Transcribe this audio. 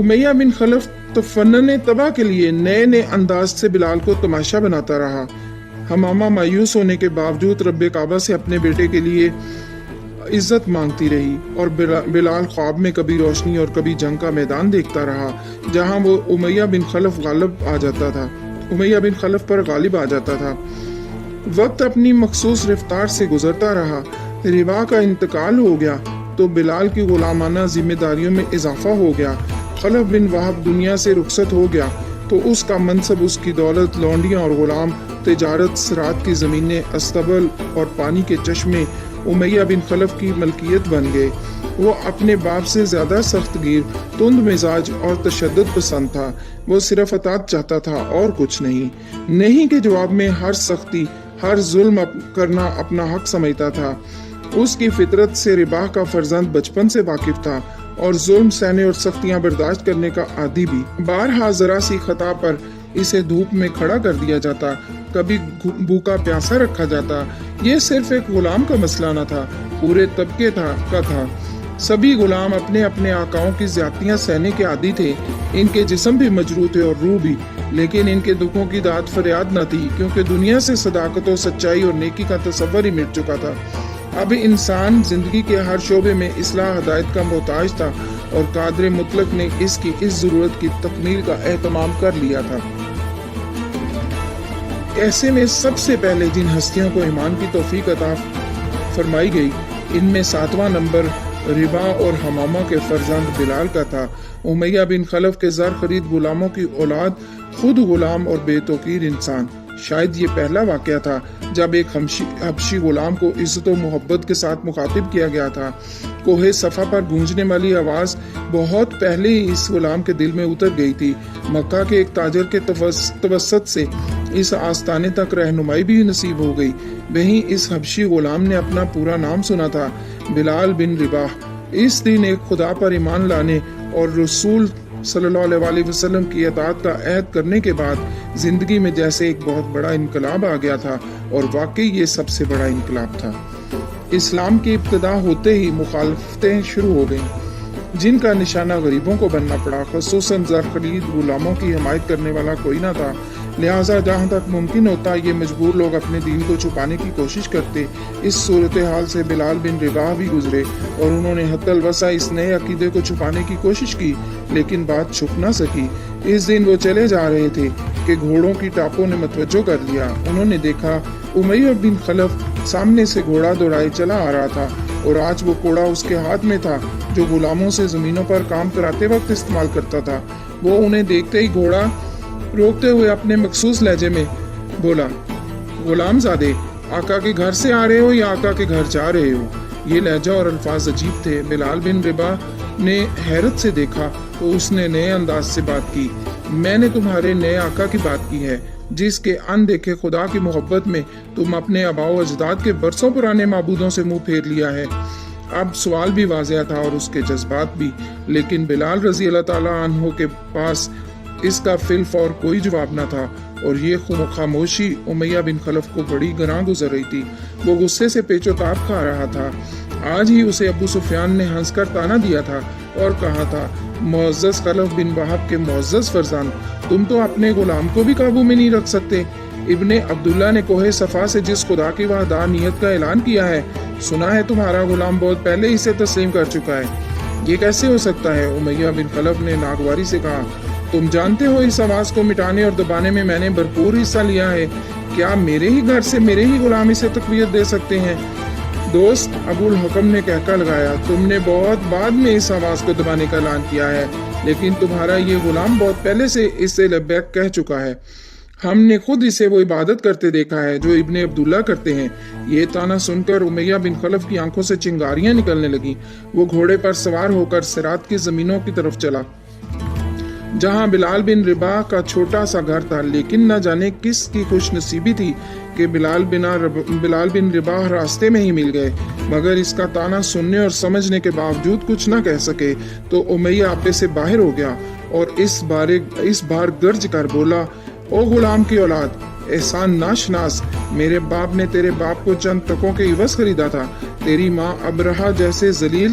امیہ بن خلف تفنن تباہ کے لیے نئے نئے انداز سے بلال کو تماشا بناتا رہا۔ حمامہ مایوس ہونے کے باوجود رب کعبہ سے اپنے بیٹے کے لیے عزت مانگتی رہی، اور بلال خواب میں کبھی روشنی اور کبھی جنگ کا میدان دیکھتا رہا جہاں وہ امیہ بن خلف پر غالب آ جاتا تھا۔ وقت اپنی مخصوص رفتار سے گزرتا رہا، رباح کا انتقال ہو گیا تو بلال کی غلامانہ ذمہ داریوں میں اضافہ ہو گیا۔ خلف بن وہب دنیا سے رخصت ہو گیا تو اس کا منصب، اس کی دولت، لونڈیاں اور غلام، تجارت، زراعت کی زمینیں، استبل اور پانی کے چشمے امیہ بن خلف کی ملکیت بن گئے۔ وہ اپنے باپ سے زیادہ سخت گیر، تند مزاج اور تشدد پسند تھا۔ وہ صرف اطاعت چاہتا تھا اور کچھ نہیں کے جواب میں ہر سختی، ہر ظلم کرنا اپنا حق سمجھتا تھا۔ اس کی فطرت سے رباح کا فرزند بچپن سے واقف تھا اور ظلم سہنے اور سختیاں برداشت کرنے کا عادی بھی۔ بارہا ذرا سی خطا پر اسے دھوپ میں کھڑا کر دیا جاتا، کبھی بھوکا پیاسا رکھا جاتا۔ یہ صرف ایک غلام کا مسئلہ نہ تھا، پورے طبقے کا تھا۔ سبھی غلام اپنے اپنے آقاؤں کی زیادتیاں سہنے کے عادی تھے۔ ان کے جسم بھی مجروح تھے اور روح بھی، لیکن ان کے دکھوں کی داد فریاد نہ تھی، کیونکہ دنیا سے صداقت و سچائی اور نیکی کا تصور ہی مٹ چکا تھا۔ اب انسان زندگی کے ہر شعبے میں اصلاح ہدایت کا محتاج تھا، اور قادر مطلق نے اس ضرورت کی تکمیل کا اہتمام کر لیا تھا۔ ایسے میں سب سے پہلے جن ہستیوں کو ایمان کی توفیق عطا فرمائی گئی، ان میں 7واں نمبر رباح اور حمامہ کے فرزند بلال کا تھا۔ امیہ بن خلف کے زر خرید غلاموں کی اولاد خود غلام اور بے توقیر انسان۔ شاید یہ پہلا واقعہ تھا جب ایک حبشی غلام کو عزت و محبت کے ساتھ مخاطب کیا گیا تھا۔ کوہ صفا پر گونجنے والی آواز بہت پہلے ہی اس غلام کے دل میں اتر گئی تھی۔ مکہ کے ایک تاجر کے توسط سے اس آستانے تک رہنمائی بھی نصیب ہو گئی۔ وہیں اس حبشی غلام نے اپنا پورا نام سنا تھا، بلال بن رباح۔ اس دن ایک خدا پر ایمان لانے اور رسول صلی اللہ علیہ وسلم کی اطاعت کا عہد کرنے کے بعد زندگی میں جیسے ایک بہت بڑا انقلاب آ گیا تھا، اور واقعی یہ سب سے بڑا انقلاب تھا۔ اسلام کی ابتدا ہوتے ہی مخالفتیں شروع ہو گئیں، جن کا نشانہ غریبوں کو بننا پڑا۔ خصوصاً زر خرید غلاموں کی حمایت کرنے والا کوئی نہ تھا، لہٰذا جہاں تک ممکن ہوتا یہ مجبور لوگ اپنے دین کو چھپانے کی کوشش کرتے۔ اس صورتحال سے بلال بن رباح بھی گزرے، اور انہوں نے حتی الوسع اس نئے عقیدے کو چھپانے کی کوشش کی، لیکن بات چھپ نہ سکی۔ اس دن وہ چلے جا رہے تھے کہ گھوڑوں کی ٹاپوں نے متوجہ کر لیا۔ انہوں نے دیکھا امیہ بن خلف سامنے سے گھوڑا دوڑائے چلا آ رہا تھا، اور آج وہ گھوڑا اس کے ہاتھ میں تھا جو غلاموں سے زمینوں پر کام کراتے وقت استعمال کرتا تھا۔ وہ انہیں دیکھتے ہی گھوڑا روکتے ہوئے اپنے مخصوص لہجے میں بولا، غلام زادے، آقا کے گھر سے آ رہے ہو یا آقا کے گھر جا رہے ہو؟ یہ لہجہ اور الفاظ عجیب تھے۔ بلال بن رباح نے حیرت سے دیکھا تو اس نے نئے انداز سے بات کی، میں نے تمہارے نئے آقا کی بات کی ہے، جس کے اندیکھے خدا کی محبت میں تم اپنے آباء و اجداد کے برسوں پرانے معبودوں سے منہ پھیر لیا ہے۔ اب سوال بھی واضح تھا اور اس کے جذبات بھی، لیکن بلال رضی اللہ تعالیٰ عنہ کے پاس اس کا فی الفور کوئی جواب نہ تھا، اور یہ خاموشی امیہ بن خلف کو بڑی گراں گزر رہی تھی۔ وہ غصے سے پیچ و تاب کھا رہا تھا۔ آج ہی اسے ابو سفیان نے ہنس کر تانا دیا تھا اور کہا تھا، معزز خلف بن وہب کے معزز فرزند، تم تو اپنے غلام کو بھی قابو میں نہیں رکھ سکتے۔ ابن عبداللہ نے کوہ صفا سے جس خدا کی وحدانیت کا اعلان کیا ہے، سنا ہے تمہارا غلام بہت پہلے اسے تسلیم کر چکا ہے۔ یہ کیسے ہو سکتا ہے؟ امیہ بن خلف نے ناگواری سے کہا، تم جانتے ہو اس آواز کو مٹانے اور دبانے میں نے بھرپور حصہ لیا ہے۔ کیا میرے ہی گھر سے میرے ہی غلام اسے تقویت دے سکتے ہیں؟ دوست، ابو الحکم نے کہکا لگایا، تم نے بہت بعد میں اس آواز کو دبانے کا اعلان کیا ہے، لیکن تمہارا یہ غلام بہت پہلے سے اس سے لبیک کہہ چکا ہے۔ ہم نے خود اسے وہ عبادت کرتے دیکھا ہے جو ابن عبداللہ کرتے ہیں۔ یہ تانا سن کر امیہ بن خلف کی آنکھوں سے چنگاریاں نکلنے لگیں۔ وہ گھوڑے پر سوار ہو کر صراط کی زمینوں کی طرف چلا جہاں بلال بن رباح کا چھوٹا سا گھر تھا، لیکن نہ جانے کس کی خوش نصیبی تھی کہ بلال بن رباح راستے میں ہی مل گئے۔ مگر اس کا تانا سننے اور سمجھنے کے باوجود کچھ نہ کہہ سکے تو امیہ آپے سے باہر ہو گیا اور اس بار گرج کر بولا، او غلام کی اولاد، احسان ناشناس، میرے باپ نے تیرے باپ کو چند ٹکوں کے عوض خریدا تھا۔ تیری ماں ابرہہ جیسے ذلیل